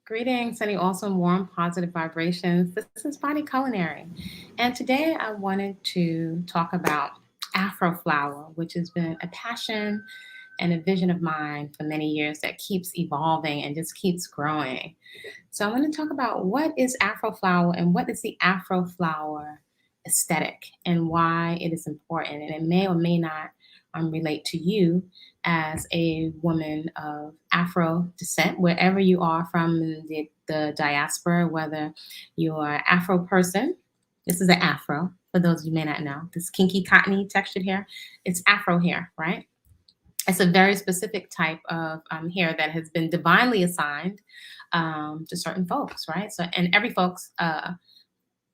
Greetings, sending awesome, warm, positive vibrations. This is Body-Culinary. And today I wanted to talk about AfroFlowah, which has been a passion and a vision of mine for many years that keeps evolving and just keeps growing. So I want to talk about what is AfroFlowah and what is the AfroFlowah aesthetic and why it is important. And it may or may not relate to you as a woman of Afro descent, wherever you are from the diaspora, whether you're an Afro person. This is an Afro, for those of you who may not know. This kinky, cottony textured hair, it's Afro hair, right? It's a very specific type of hair that has been divinely assigned to certain folks, right? So, and every folks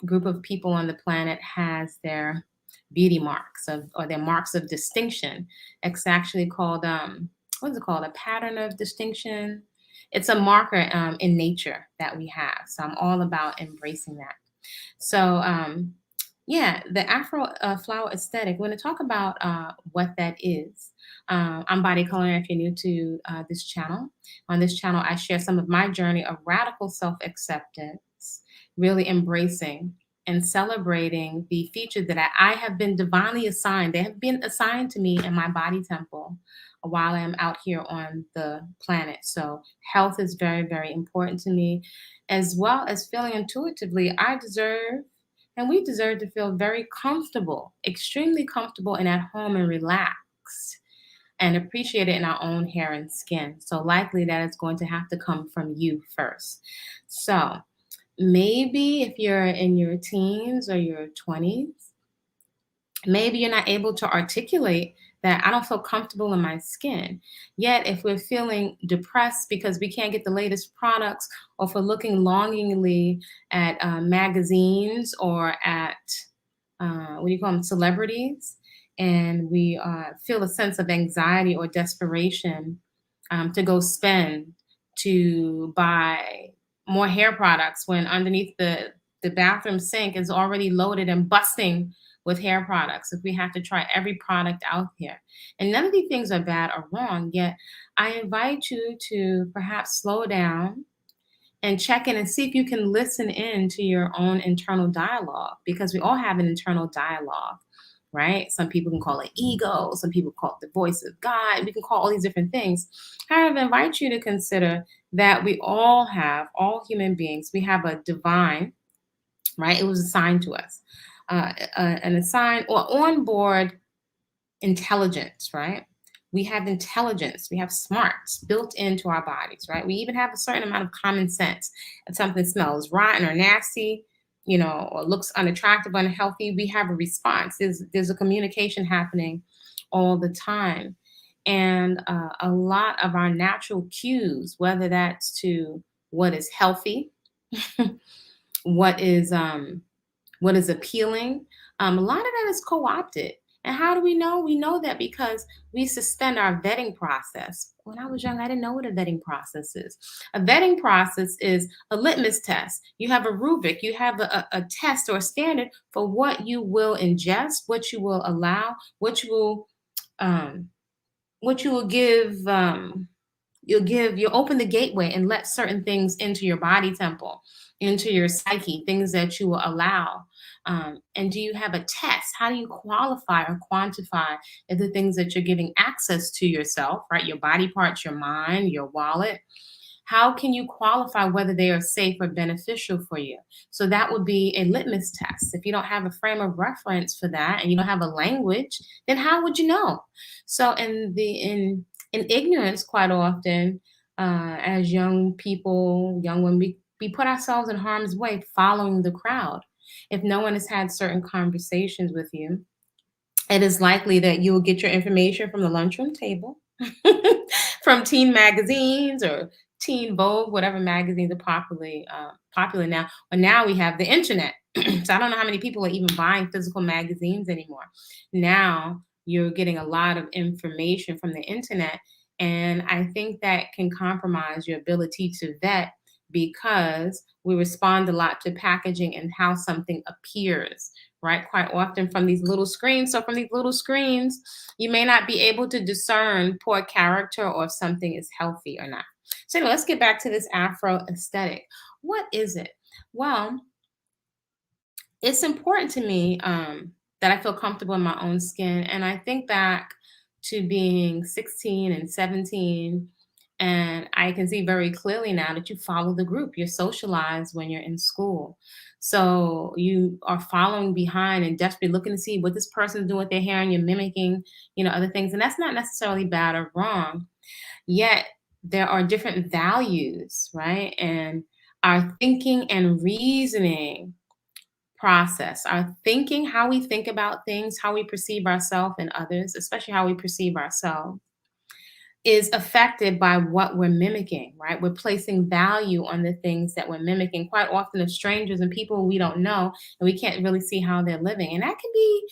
group of people on the planet has their beauty marks or their marks of distinction. It's actually called what is it called? A pattern of distinction. It's a marker in nature that we have. So I'm all about embracing that. So yeah, the Afro flower aesthetic. We're going to talk about what that is. I'm Body-Culinary if you're new to this channel. On this channel, I share some of my journey of radical self-acceptance, really embracing and celebrating the features that I have been divinely assigned. They have been assigned to me in my body temple while I'm out here on the planet. So health is very, very important to me, as well as feeling intuitively I deserve and we deserve to feel very comfortable, extremely comfortable and at home and relaxed and appreciate it in our own hair and skin. So likely that is going to have to come from you first. So maybe if you're in your teens or your 20s, maybe you're not able to articulate that I don't feel comfortable in my skin. Yet, if we're feeling depressed because we can't get the latest products, or if we're looking longingly at magazines or at, what do you call them, celebrities, and we feel a sense of anxiety or desperation to go spend to buy more hair products when underneath the bathroom sink is already loaded and busting with hair products, if we have to try every product out there. And none of these things are bad or wrong, yet I invite you to perhaps slow down and check in and see if you can listen in to your own internal dialogue, because we all have an internal dialogue, right? Some people can call it ego, some people call it the voice of God, we can call all these different things. However, I invite you to consider that we all human beings, we have a divine, right? It was assigned to us. An assigned or onboard intelligence, right? We have intelligence, we have smarts built into our bodies, right? We even have a certain amount of common sense. If something smells rotten or nasty, or looks unattractive, unhealthy, we have a response. There's a communication happening all the time. And a lot of our natural cues, whether that's to what is healthy, what is appealing. A lot of that is co-opted. And how do we know? We know that because we suspend our vetting process. When I was young, I didn't know what a vetting process is. A vetting process is a litmus test. You have a rubric, you have a test or a standard for what you will ingest, what you will allow, what you will give. You'll open the gateway and let certain things into your body temple, into your psyche, things that you will allow. And do you have a test? How do you qualify or quantify the things that you're giving access to yourself, right? Your body parts, your mind, your wallet. How can you qualify whether they are safe or beneficial for you? So that would be a litmus test. If you don't have a frame of reference for that and you don't have a language, then how would you know? So in ignorance, quite often, as young people, young women, we put ourselves in harm's way following the crowd. If no one has had certain conversations with you, it is likely that you will get your information from the lunchroom table, from teen magazines or Teen Vogue, whatever magazines are popular now. But now we have the internet. So I don't know how many people are even buying physical magazines anymore. Now you're getting a lot of information from the internet. And I think that can compromise your ability to vet, because we respond a lot to packaging and how something appears, right? Quite often from these little screens. So from these little screens, you may not be able to discern poor character or if something is healthy or not. So anyway, let's get back to this Afro aesthetic. What is it? Well, it's important to me that I feel comfortable in my own skin. And I think back to being 16 and 17, and I can see very clearly now that you follow the group. You're socialized when you're in school. So you are following behind and desperately looking to see what this person's doing with their hair, and you're mimicking, other things. And that's not necessarily bad or wrong. Yet there are different values, right? And our thinking and reasoning process, our thinking, how we think about things, how we perceive ourselves and others, especially how we perceive ourselves, is affected by what we're mimicking, right? We're placing value on the things that we're mimicking, quite often of strangers and people we don't know, and we can't really see how they're living. And that can be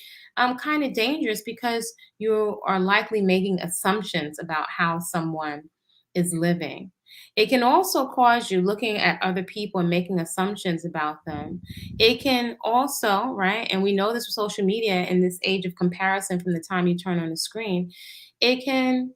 kind of dangerous because you are likely making assumptions about how someone is living. It can also cause you looking at other people and making assumptions about them. It can also, right, and we know this with social media in this age of comparison from the time you turn on the screen, it can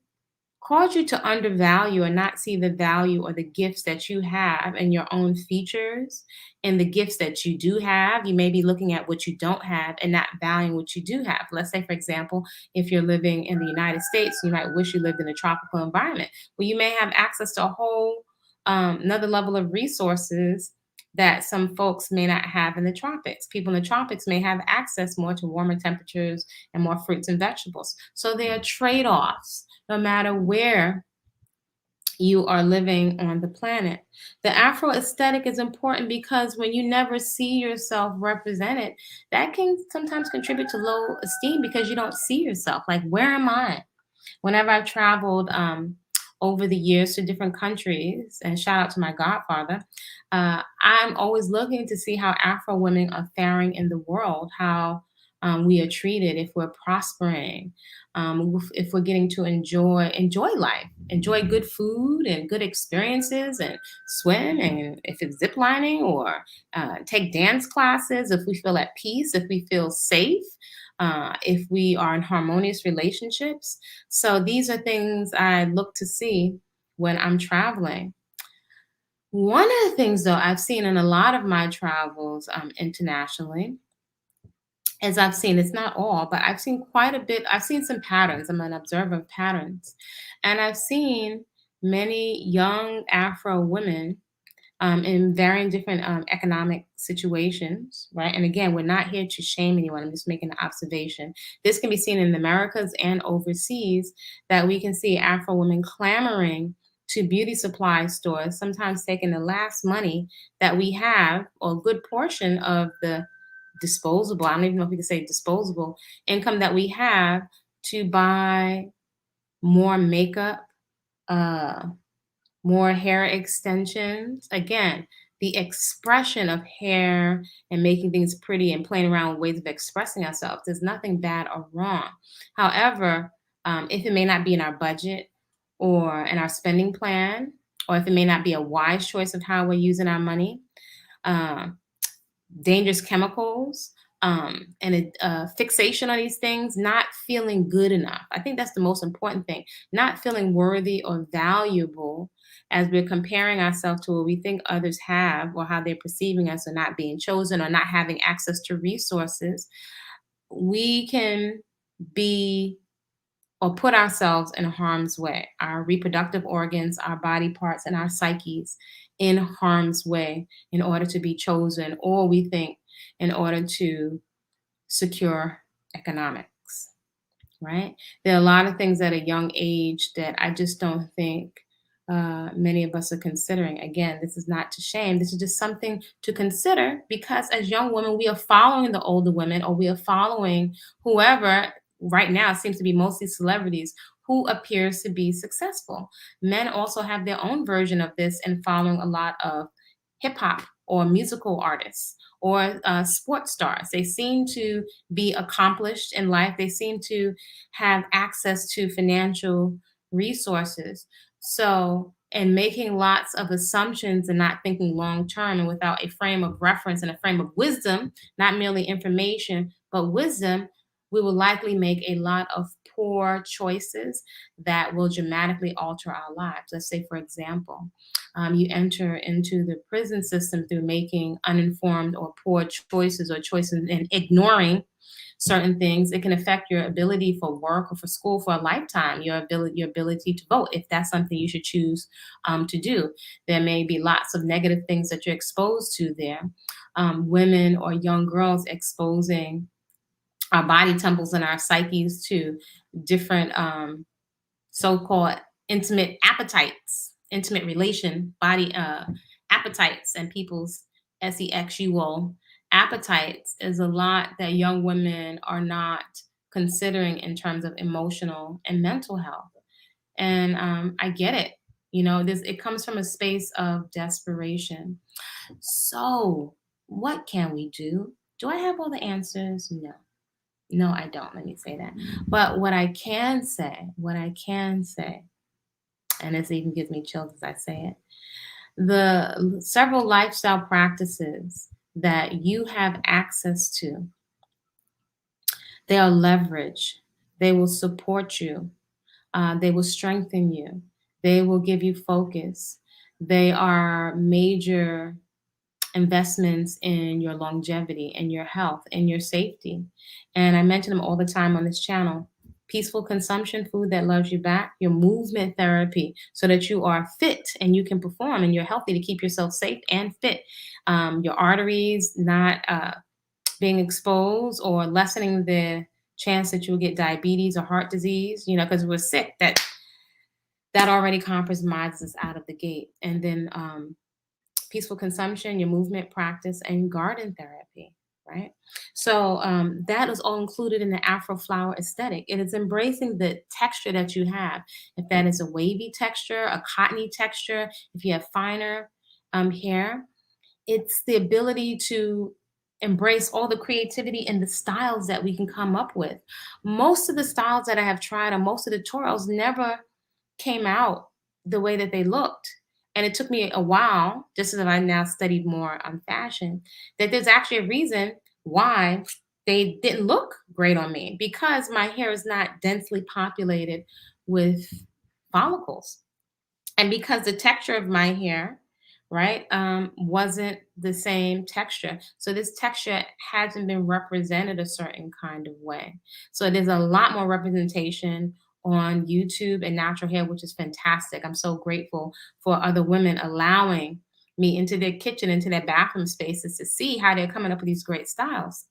cause you to undervalue and not see the value or the gifts that you have and your own features and the gifts that you do have. You may be looking at what you don't have and not valuing what you do have. Let's say, for example, if you're living in the United States, you might wish you lived in a tropical environment where you may have access to a whole another level of resources that some folks may not have in the tropics. People in the tropics may have access more to warmer temperatures and more fruits and vegetables. So there are trade offs no matter where you are living on the planet. The Afro aesthetic is important because when you never see yourself represented, that can sometimes contribute to low esteem because you don't see yourself. Like, where am I? Whenever I've traveled over the years to different countries, and shout out to my godfather, I'm always looking to see how Afro women are faring in the world, how we are treated, if we're prospering, if we're getting to enjoy life, enjoy good food and good experiences, and swim, and if it's zip lining or take dance classes, if we feel at peace, if we feel safe, if we are in harmonious relationships. So these are things I look to see when I'm traveling. One of the things, though, I've seen in a lot of my travels internationally, as I've seen, it's not all, but I've seen quite a bit. I've seen some patterns. I'm an observer of patterns. And I've seen many young Afro women in varying different economic situations, right? And again, we're not here to shame anyone. I'm just making an observation. This can be seen in the Americas and overseas, that we can see Afro women clamoring to beauty supply stores, sometimes taking the last money that we have, or a good portion of the disposable, I don't even know if we can say disposable income that we have, to buy more makeup, uh, more hair extensions. Again, the expression of hair and making things pretty and playing around with ways of expressing ourselves. There's nothing bad or wrong. However, if it may not be in our budget or in our spending plan, or if it may not be a wise choice of how we're using our money, uh, dangerous chemicals, and a fixation on these things, not feeling good enough. I think that's the most important thing. Not feeling worthy or valuable as we're comparing ourselves to what we think others have, or how they're perceiving us, or not being chosen, or not having access to resources. We can be, or put ourselves in harm's way, our reproductive organs, our body parts, and our psyches in harm's way in order to be chosen, or we think in order to secure economics, right? There are a lot of things at a young age that I just don't think many of us are considering. Again, this is not to shame. This is just something to consider, because as young women, we are following the older women, or we are following whoever right now seems to be mostly celebrities who appears to be successful. Men also have their own version of this and following a lot of hip hop or musical artists or sports stars. They seem to be accomplished in life. They seem to have access to financial resources. So, and making lots of assumptions and not thinking long term, and without a frame of reference and a frame of wisdom, not merely information, but wisdom, we will likely make a lot of poor choices that will dramatically alter our lives. Let's say, for example, you enter into the prison system through making uninformed or poor choices or choices and ignoring certain things. It can affect your ability for work or for school for a lifetime, your ability to vote, if that's something you should choose to do. There may be lots of negative things that you're exposed to there. Women or young girls exposing our body temples and our psyches to different so-called intimate appetites, intimate relation body appetites, and people's sexual appetites is a lot that young women are not considering in terms of emotional and mental health. And I get it. This it comes from a space of desperation. So, what can we do? Do I have all the answers? No. No, I don't. Let me say that. But what I can say, and this even gives me chills as I say it, the several lifestyle practices that you have access to, they are leverage. They will support you. They will strengthen you. They will give you focus. They are major investments in your longevity and your health and your safety. And I mention them all the time on this channel. Peaceful consumption, food that loves you back, your movement therapy, so that you are fit and you can perform and you're healthy to keep yourself safe and fit. Your arteries not being exposed or lessening the chance that you'll get diabetes or heart disease, because we're sick, that already compromises us out of the gate. And then peaceful consumption, your movement practice, and garden therapy, right? So that is all included in the AfroFlowah aesthetic. It is embracing the texture that you have. If that is a wavy texture, a cottony texture, if you have finer hair, it's the ability to embrace all the creativity and the styles that we can come up with. Most of the styles that I have tried or most of the tutorials never came out the way that they looked. And it took me a while, just as I now studied more on fashion, that there's actually a reason why they didn't look great on me, because my hair is not densely populated with follicles. And because the texture of my hair, right, wasn't the same texture. So this texture hasn't been represented a certain kind of way. So there's a lot more representation on YouTube and natural hair, which is fantastic. I'm so grateful for other women allowing me into their kitchen, into their bathroom spaces to see how they're coming up with these great styles.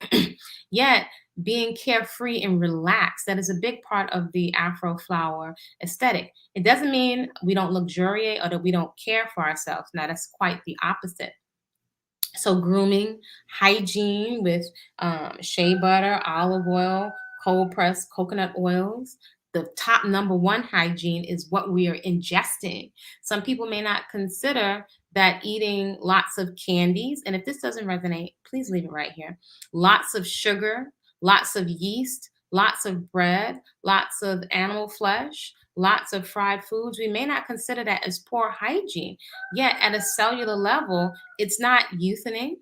Yet being carefree and relaxed, that is a big part of the AfroFlowah aesthetic. It doesn't mean we don't luxuriate or that we don't care for ourselves. Now, that's quite the opposite. So, grooming, hygiene with shea butter, olive oil, cold pressed coconut oils. The top number one hygiene is what we are ingesting. Some people may not consider that eating lots of candies, and if this doesn't resonate, please leave it right here. Lots of sugar, lots of yeast, lots of bread, lots of animal flesh, lots of fried foods. We may not consider that as poor hygiene. Yet, at a cellular level, it's not youthening.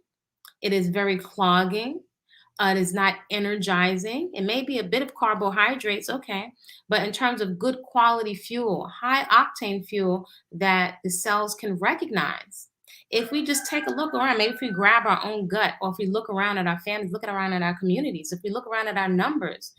It is very clogging. It is not energizing. It may be a bit of carbohydrates, okay, but in terms of good quality fuel, high octane fuel that the cells can recognize. If we just take a look around, maybe if we grab our own gut, or if we look around at our families, looking around at our communities, if we look around at our numbers,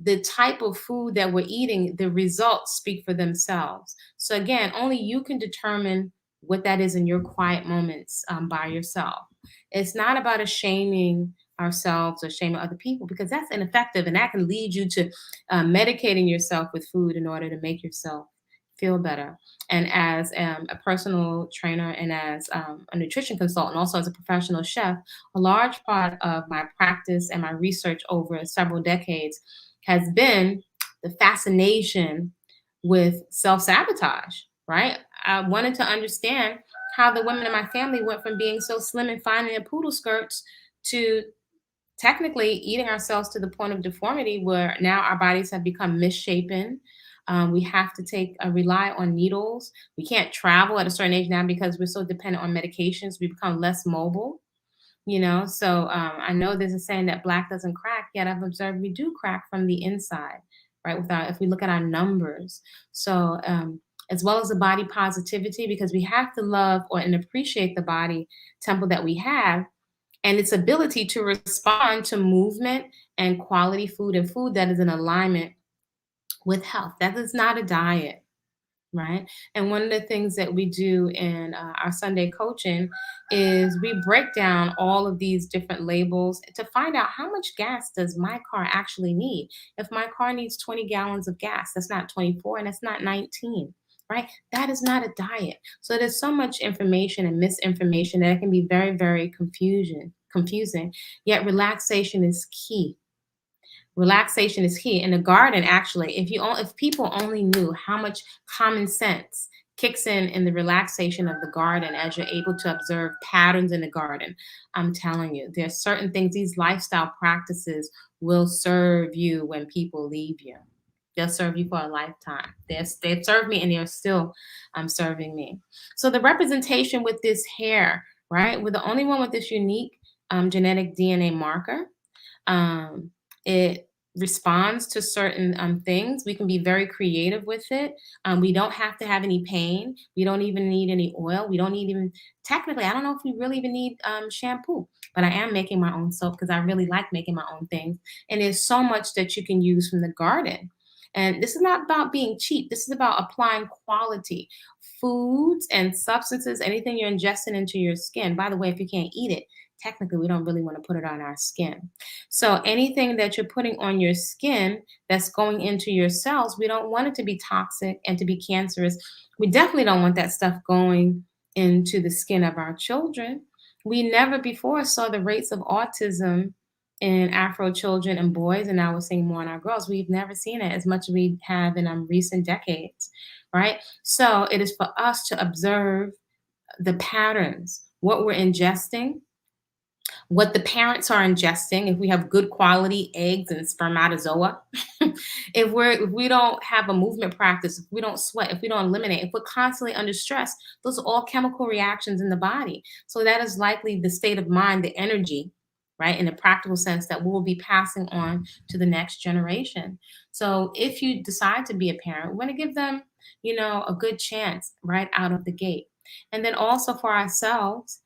the type of food that we're eating, the results speak for themselves. So again, only you can determine what that is in your quiet moments by yourself. It's not about a shaming ourselves or shaming other people, because that's ineffective and that can lead you to medicating yourself with food in order to make yourself feel better. And as a personal trainer and as a nutrition consultant, also as a professional chef, a large part of my practice and my research over several decades has been the fascination with self-sabotage, right? I wanted to understand how the women in my family went from being so slim and fine in their poodle skirts to technically eating ourselves to the point of deformity, where now our bodies have become misshapen. We have to rely on needles. We can't travel at a certain age now because we're so dependent on medications. We become less mobile. So I know there's a saying that black doesn't crack, yet I've observed we do crack from the inside. right? Without, if we look at our numbers. So, as well as the body positivity, because we have to love or and appreciate the body temple that we have and its ability to respond to movement and quality food and food that is in alignment with health. That is not a diet, right? And one of the things that we do in our Sunday coaching is we break down all of these different labels to find out how much gas does my car actually need. If my car needs 20 gallons of gas, that's not 24 and that's not 19. Right? That is not a diet. So there's so much information and misinformation that it can be very, very confusing. Yet relaxation is key. Relaxation is key. In the garden, actually, if people only knew how much common sense kicks in the relaxation of the garden as you're able to observe patterns in the garden, I'm telling you, there's certain things, these lifestyle practices will serve you when people leave you. They'll serve you for a lifetime. They've served me and they're still serving me. So the representation with this hair, right? We're the only one with this unique genetic DNA marker. um, it responds to certain things. We can be very creative with it. We don't have to have any pain. We don't even need any oil. We don't need even, technically, I don't know if we really even need shampoo, but I am making my own soap because I really like making my own things. And there's so much that you can use from the garden. And this is not about being cheap. This is about applying quality foods and substances, anything you're ingesting into your skin. By the way, if you can't eat it, technically, we don't really want to put it on our skin. So anything that you're putting on your skin that's going into your cells, we don't want it to be toxic and to be cancerous. We definitely don't want that stuff going into the skin of our children. We never before saw the rates of autism in Afro children and boys, and now we're seeing more in our girls. We've never seen it as much as we have in recent decades, right? So it is for us to observe the patterns, what we're ingesting, what the parents are ingesting, if we have good quality eggs and spermatozoa, if we don't have a movement practice, if we don't sweat, if we don't eliminate, if we're constantly under stress, those are all chemical reactions in the body. So that is likely the state of mind, the energy, right, in a practical sense that we will be passing on to the next generation. So if you decide to be a parent, we want to give them, a good chance right out of the gate. And then also for ourselves,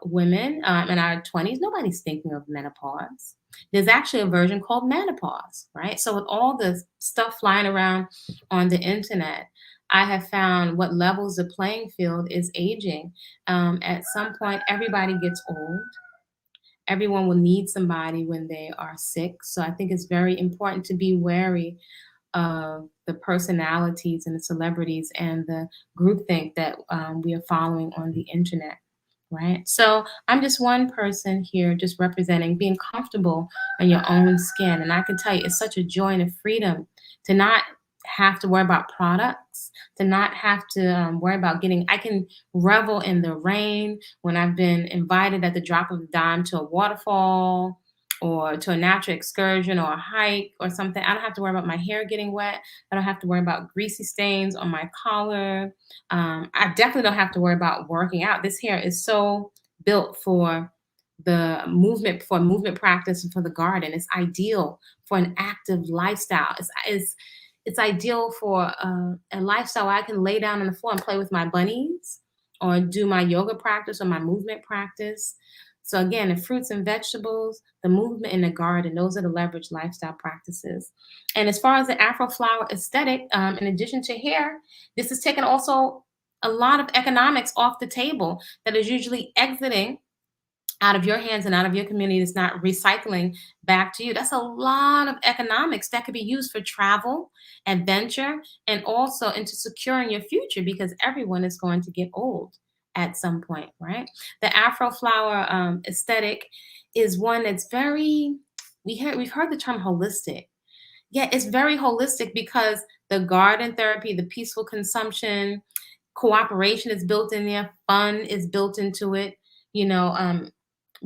women in our 20s, nobody's thinking of menopause. There's actually a version called menopause, right? So, with all the stuff flying around on the internet, I have found what levels the playing field is aging. At some point, everybody gets old. Everyone will need somebody when they are sick. So, I think it's very important to be wary of the personalities and the celebrities and the groupthink that we are following on the internet, right? So I'm just one person here, just representing being comfortable in your own skin. And I can tell you, it's such a joy and a freedom to not have to worry about products, to not have to worry about getting, I can revel in the rain when I've been invited at the drop of a dime to a waterfall or to a natural excursion or a hike or something. I don't have to worry about my hair getting wet. I don't have to worry about greasy stains on my collar. I definitely don't have to worry about working out. This hair is so built for movement practice and for the garden. It's ideal for an active lifestyle. It's ideal for a lifestyle where I can lay down on the floor and play with my bunnies or do my yoga practice or my movement practice. So again, the fruits and vegetables, the movement in the garden, those are the leverage lifestyle practices. And as far as the AfroFlowah aesthetic, in addition to hair, this is taking also a lot of economics off the table that is usually exiting out of your hands and out of your community. It's not recycling back to you. That's a lot of economics that could be used for travel, adventure, and also into securing your future because everyone is going to get old at some point, right? The AfroFlowah aesthetic is one that's very, we've heard the term holistic. Yeah, it's very holistic because the garden therapy, the peaceful consumption, cooperation is built in there, fun is built into it. You know,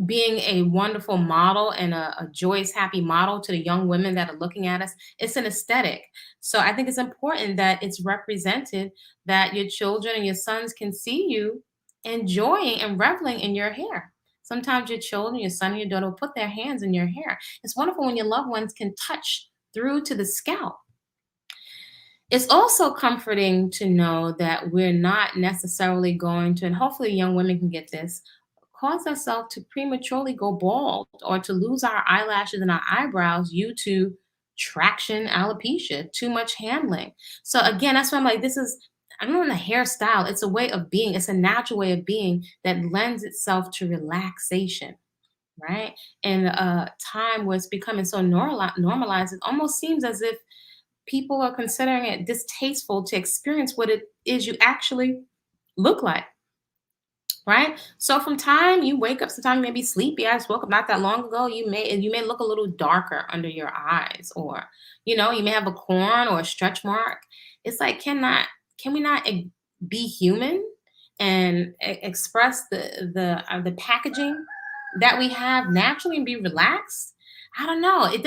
being a wonderful model and a joyous, happy model to the young women that are looking at us. It's an aesthetic. So I think it's important that it's represented, that your children and your sons can see you enjoying and reveling in your hair. Sometimes your children, your son and your daughter will put their hands in your hair. It's wonderful when your loved ones can touch through to the scalp, It's also comforting to know that we're not necessarily going to, and hopefully young women can get this, cause ourselves to prematurely go bald or to lose our eyelashes and our eyebrows due to traction alopecia, too much handling. So again, that's why I'm like, this is, I'm not a hairstyle. It's a way of being. It's a natural way of being that lends itself to relaxation, right? In a time where it's becoming so normalized, it almost seems as if people are considering it distasteful to experience what it is you actually look like, right? So from time you wake up, sometimes you may be sleepy. I just woke up not that long ago. You may look a little darker under your eyes, or you may have a corn or a stretch mark. It's like, can we not be human and express the packaging that we have naturally and be relaxed? I don't know. It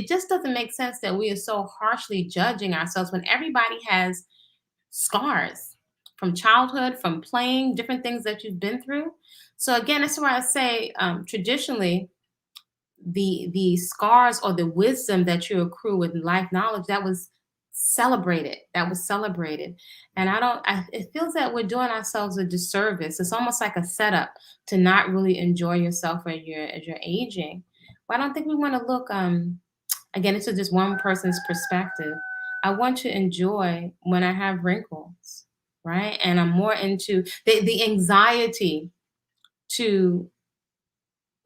just doesn't make sense that we are so harshly judging ourselves when everybody has scars from childhood, from playing, different things that you've been through. So again, that's why I say, traditionally, the scars or the wisdom that you accrue with life knowledge, that was celebrated. That was celebrated. And I don't. It feels that we're doing ourselves a disservice. It's almost like a setup to not really enjoy yourself as you're aging. But I don't think we want to look. Again, it's just one person's perspective. I want to enjoy when I have wrinkles, right? And I'm more into the anxiety to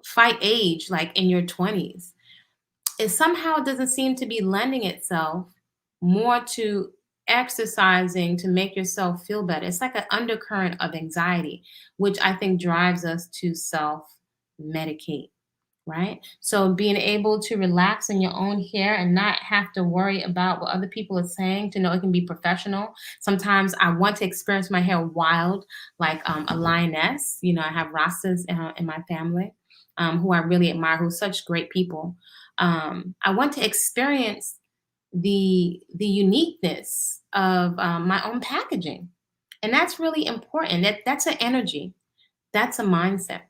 fight age, like in your 20s. It somehow doesn't seem to be lending itself more to exercising to make yourself feel better. It's like an undercurrent of anxiety, which I think drives us to self medicate, right? So being able to relax in your own hair and not have to worry about what other people are saying, to know it can be professional. Sometimes I want to experience my hair wild, like a lioness. I have Rastas in my family, who I really admire, who are such great people. I want to experience the uniqueness of my own packaging, and that's really important. That's an energy. That's a mindset.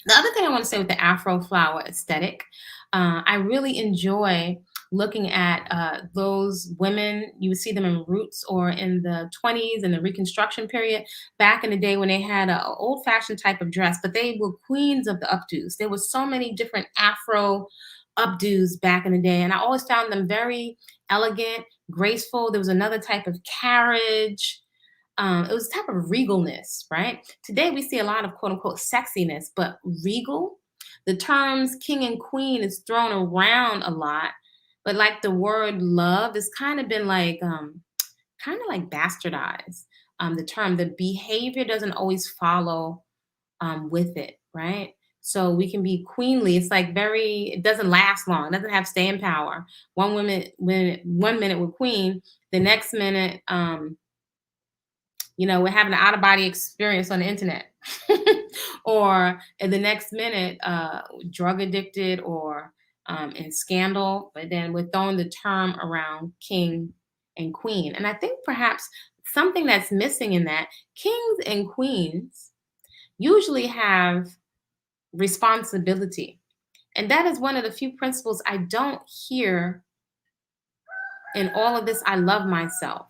The other thing I want to say with the AfroFlowah aesthetic, I really enjoy looking at those women. You would see them in Roots or in the 20s in the Reconstruction period, back in the day when they had an old fashioned type of dress, but they were queens of the updos. There were so many different Afro updos back in the day, and I always found them very elegant, graceful. There was another type of carriage. It was a type of regalness, right? Today we see a lot of quote unquote sexiness, but regal, the terms king and queen is thrown around a lot, but like the word love has kind of like bastardized. The term, the behavior doesn't always follow with it, right? So we can be queenly. It's like it doesn't last long. It doesn't have staying power. One minute we're queen, the next minute, we're having an out of body experience on the internet. Or in the next minute, drug addicted or in scandal, but then we're throwing the term around king and queen. And I think perhaps something that's missing in that, kings and queens usually have responsibility. And that is one of the few principles I don't hear in all of this. I love myself,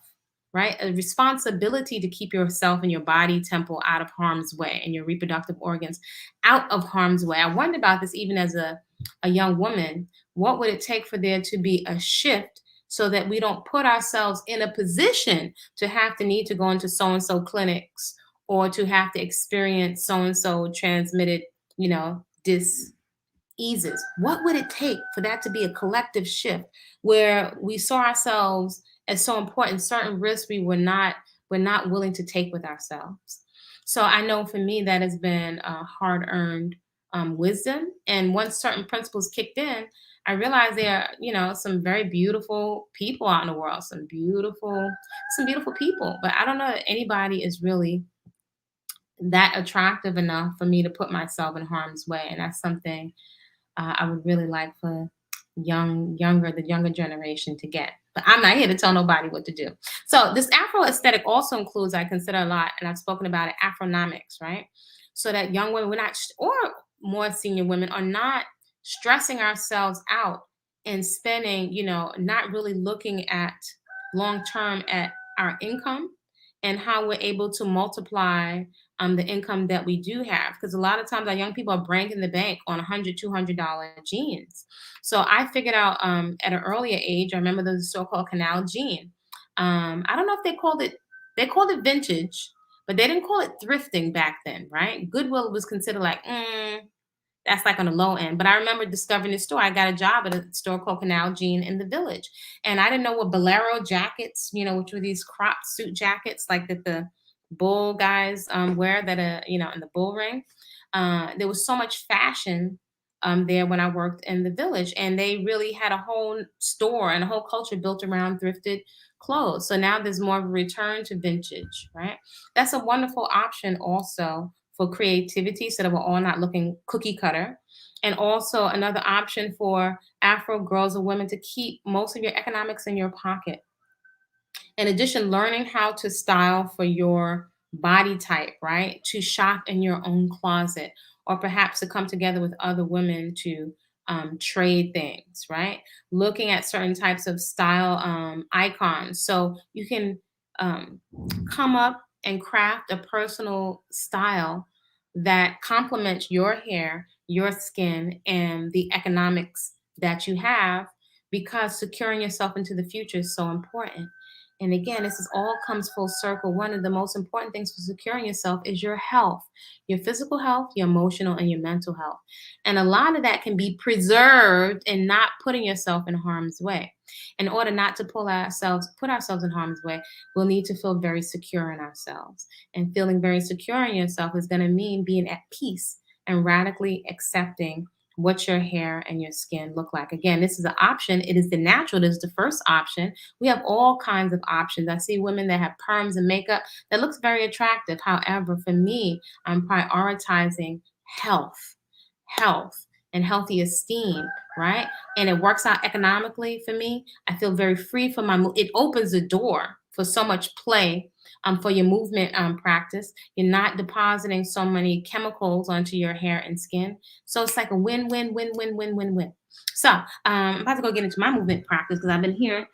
right? A responsibility to keep yourself and your body temple out of harm's way and your reproductive organs out of harm's way. I wondered about this even as a young woman. What would it take for there to be a shift so that we don't put ourselves in a position to have to need to go into so and so clinics or to have to experience so and so transmitted, dis eases? What would it take for that to be a collective shift where we saw ourselves as so important, certain risks we're not willing to take with ourselves? So I know for me that has been a hard earned wisdom. And once certain principles kicked in, I realized there are, some very beautiful people out in the world, some beautiful people. But I don't know that anybody is really that attractive enough for me to put myself in harm's way. And that's something I would really like for the younger generation to get. But I'm not here to tell nobody what to do. So this Afro aesthetic also includes, I consider a lot, and I've spoken about it, Afronomics, right? So that young women, or more senior women, are not stressing ourselves out and spending, not really looking at long term at our income and how we're able to multiply the income that we do have. Because a lot of times our young people are breaking the bank on $100, $200 jeans. So I figured out at an earlier age, I remember the so-called canal jean. I don't know if they called it vintage, but they didn't call it thrifting back then, right? Goodwill was considered like, that's like on the low end. But I remember discovering this store. I got a job at a store called Canal Jean in the Village. And I didn't know what bolero jackets, which were these crop suit jackets like that the bull guys wear that, in the bull ring. There was so much fashion there when I worked in the Village. And they really had a whole store and a whole culture built around thrifted clothes. So now there's more of a return to vintage, right? That's a wonderful option also for creativity so that we're all not looking cookie cutter. And also another option for Afro girls or women to keep most of your economics in your pocket. In addition, learning how to style for your body type, right? To shop in your own closet, or perhaps to come together with other women to trade things, right? Looking at certain types of style icons. So you can um, come up and craft a personal style that complements your hair, your skin, and the economics that you have, because securing yourself into the future is so important. And again, this is all comes full circle. One of the most important things for securing yourself is your health, your physical health, your emotional, and your mental health. And a lot of that can be preserved in not putting yourself in harm's way. In order not to put ourselves in harm's way, we'll need to feel very secure in ourselves. And feeling very secure in yourself is going to mean being at peace and radically accepting what your hair and your skin look like. Again, this is an option. It is the natural. This is the first option. We have all kinds of options. I see women that have perms and makeup that looks very attractive. However, for me, I'm prioritizing health, health, and healthy esteem, right? And it works out economically for me. I feel very free from it opens the door for so much play for your movement practice. You're not depositing so many chemicals onto your hair and skin. So it's like a win, win, win, win, win, win, win. So I'm about to go get into my movement practice because I've been here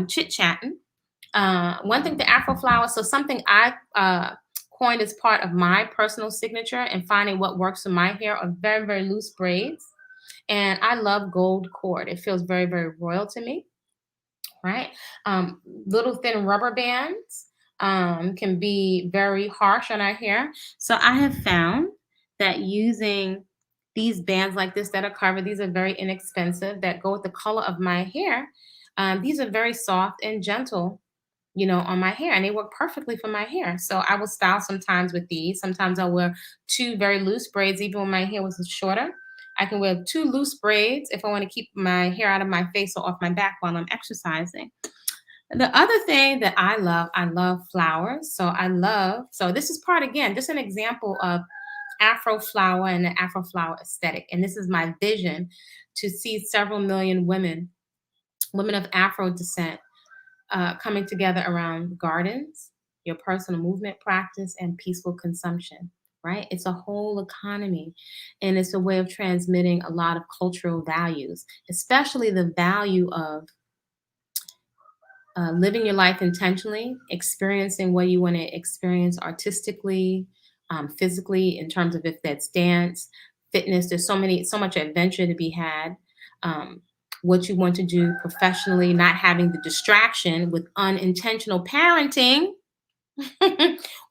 chit chatting. One thing, the AfroFlowah. So something I coined as part of my personal signature and finding what works for my hair are very, very loose braids. And I love gold cord. It feels very, very royal to me, right? Little thin rubber bands can be very harsh on our hair. So I have found that using these bands like this that are covered, these are very inexpensive, that go with the color of my hair. These are very soft and gentle, on my hair, and they work perfectly for my hair. So I will style sometimes with these. Sometimes I'll wear two very loose braids, even when my hair was shorter. I can wear two loose braids if I want to keep my hair out of my face or off my back while I'm exercising. The other thing that I love flowers. So this is part, again, just an example of AfroFlowah and the AfroFlowah aesthetic. And this is my vision, to see several million women of Afro descent, coming together around gardens, your personal movement practice, and peaceful consumption, right? It's a whole economy, and it's a way of transmitting a lot of cultural values, especially the value of living your life intentionally, experiencing what you want to experience artistically, physically, in terms of if that's dance, fitness. There's so much adventure to be had. What you want to do professionally, not having the distraction with unintentional parenting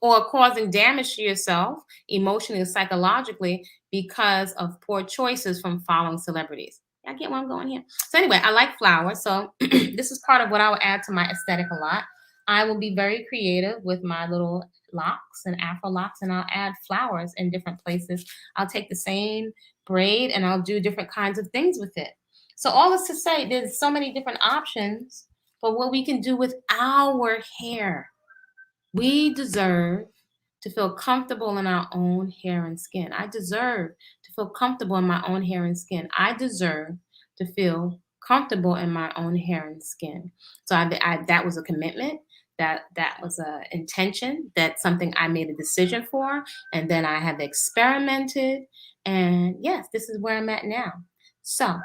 or causing damage to yourself emotionally or psychologically because of poor choices from following celebrities. I get where I'm going here. So anyway, I like flowers. So this is part of what I will add to my aesthetic a lot. I will be very creative with my little locks and Afro locks, and I'll add flowers in different places. I'll take the same braid and I'll do different kinds of things with it. So all this to say, there's so many different options for what we can do with our hair. We deserve to feel comfortable in our own hair and skin. I deserve to feel comfortable in my own hair and skin. I deserve to feel comfortable in my own hair and skin. So that was a commitment. That was a intention. That's something I made a decision for, and then I have experimented. And yes, this is where I'm at now. So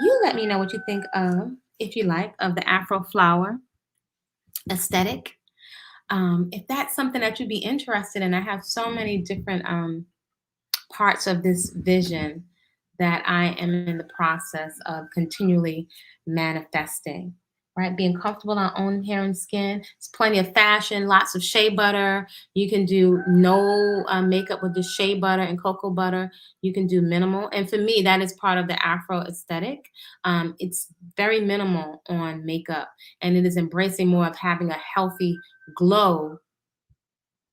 you let me know what you think of, if you like, of the AfroFlowah aesthetic. If that's something that you'd be interested in, I have so many different parts of this vision that I am in the process of continually manifesting, right? Being comfortable in our own hair and skin. There's plenty of fashion, lots of shea butter. You can do no makeup with just shea butter and cocoa butter. You can do minimal. And for me, that is part of the Afro aesthetic. It's very minimal on makeup, and it is embracing more of having a healthy glow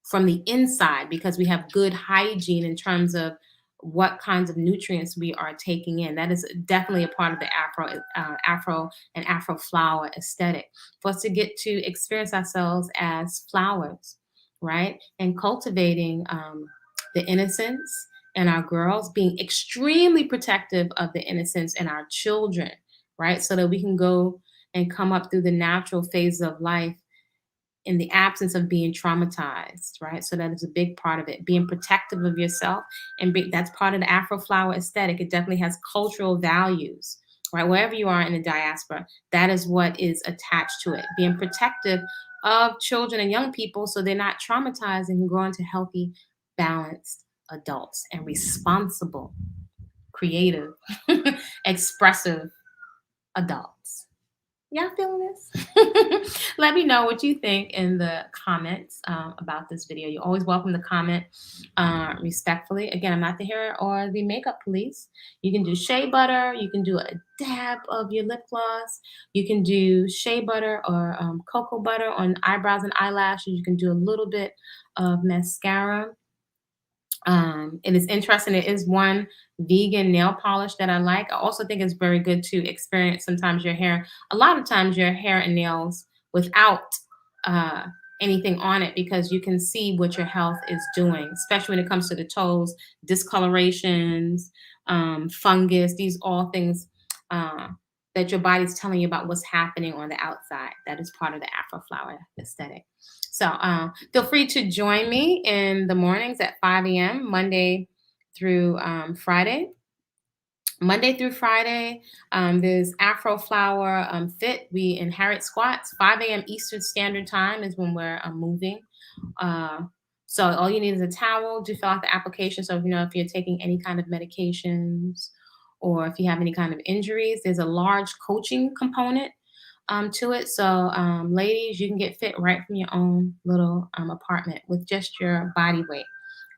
from the inside, because we have good hygiene in terms of what kinds of nutrients we are taking in. That is definitely a part of the Afro and AfroFlowah aesthetic, for us to get to experience ourselves as flowers, right? And cultivating the innocence in our girls, being extremely protective of the innocence in our children, right? So that we can go and come up through the natural phase of life in the absence of being traumatized, right? So that is a big part of it, being protective of yourself. And that's part of the AfroFlowah aesthetic. It definitely has cultural values, right? Wherever you are in the diaspora, that is what is attached to it. Being protective of children and young people so they're not traumatized and can grow into healthy, balanced adults and responsible, creative, expressive adults. Y'all feeling this? Let me know what you think in the comments about this video. You're always welcome to comment respectfully. Again, I'm not the hair or the makeup police. You can do shea butter. You can do a dab of your lip gloss. You can do shea butter or cocoa butter on eyebrows and eyelashes. You can do a little bit of mascara. It is interesting. It is one vegan nail polish that I like. I also think it's very good to experience sometimes your hair. A lot of times your hair and nails without uh, anything on it, because you can see what your health is doing, especially when it comes to the toes, discolorations, fungus. These all things that your body's telling you about what's happening on the outside. That is part of the AfroFlowah aesthetic. So feel free to join me in the mornings at 5 a.m. Monday through Friday. Monday through Friday, there's AfroFlowah Fit. We inherit squats. 5 a.m. Eastern Standard Time is when we're moving. So all you need is a towel to fill out the application. So if you're taking any kind of medications or if you have any kind of injuries, there's a large coaching component to it. So ladies, you can get fit right from your own little apartment with just your body weight,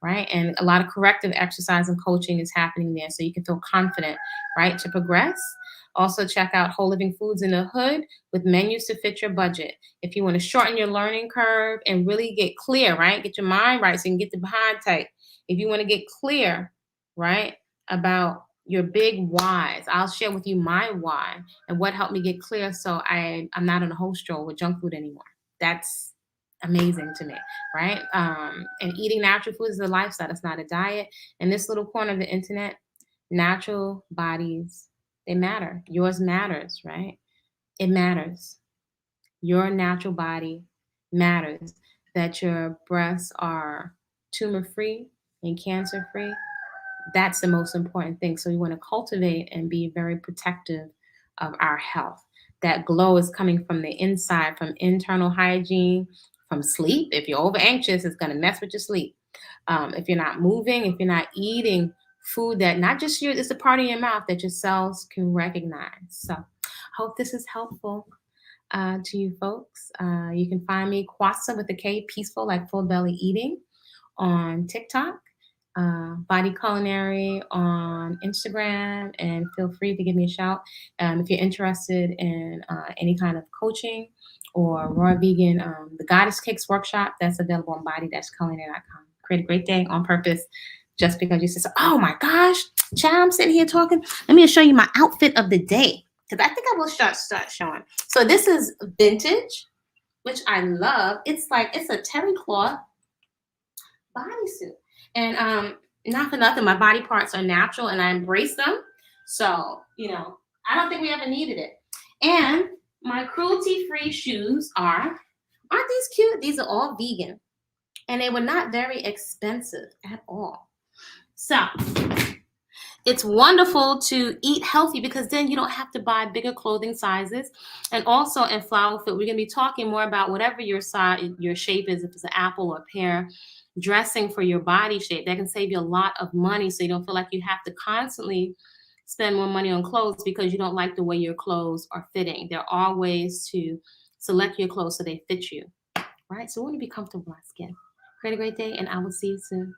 right? And a lot of corrective exercise and coaching is happening there, so you can feel confident, right, to progress. Also check out Whole Living Foods in the Hood with menus to fit your budget. If you want to shorten your learning curve and really get clear, right, get your mind right so you can get the behind tight. If you want to get clear, right, about your big whys, I'll share with you my why and what helped me get clear, so I'm not on a whole stroll with junk food anymore. That's amazing to me, right? And eating natural food is a lifestyle. It's not a diet. In this little corner of the internet, natural bodies, they matter. Yours matters, right? It matters. Your natural body matters. That your breasts are tumor-free and cancer-free. That's the most important thing. So we want to cultivate and be very protective of our health. That glow is coming from the inside, from internal hygiene, from sleep. If you're over anxious, it's going to mess with your sleep. If you're not moving, if you're not eating food that not just it's a part of your mouth that your cells can recognize. So I hope this is helpful to you folks. You can find me Kwasa with a K, peaceful like full belly eating, on TikTok. Body-Culinary on Instagram, and feel free to give me a shout if you're interested in any kind of coaching or raw vegan. The Goddess Cakes workshop, that's available on body-culinary.com. Create a great day on purpose just because you said so. Oh my gosh, child, I'm sitting here talking. Let me show you my outfit of the day, because I think I will start showing. So this is vintage, which I love. It's a terry cloth bodysuit. And not for nothing, my body parts are natural and I embrace them. So, I don't think we ever needed it. And my cruelty-free shoes aren't these cute? These are all vegan. And they were not very expensive at all. So, It's wonderful to eat healthy because then you don't have to buy bigger clothing sizes. And also in Flower Fit, we're going to be talking more about whatever your size, your shape is, if it's an apple or a pear, dressing for your body shape. That can save you a lot of money so you don't feel like you have to constantly spend more money on clothes because you don't like the way your clothes are fitting. There are ways to select your clothes so they fit you, right? So we want to be comfortable in our skin. Create a great day, and I will see you soon.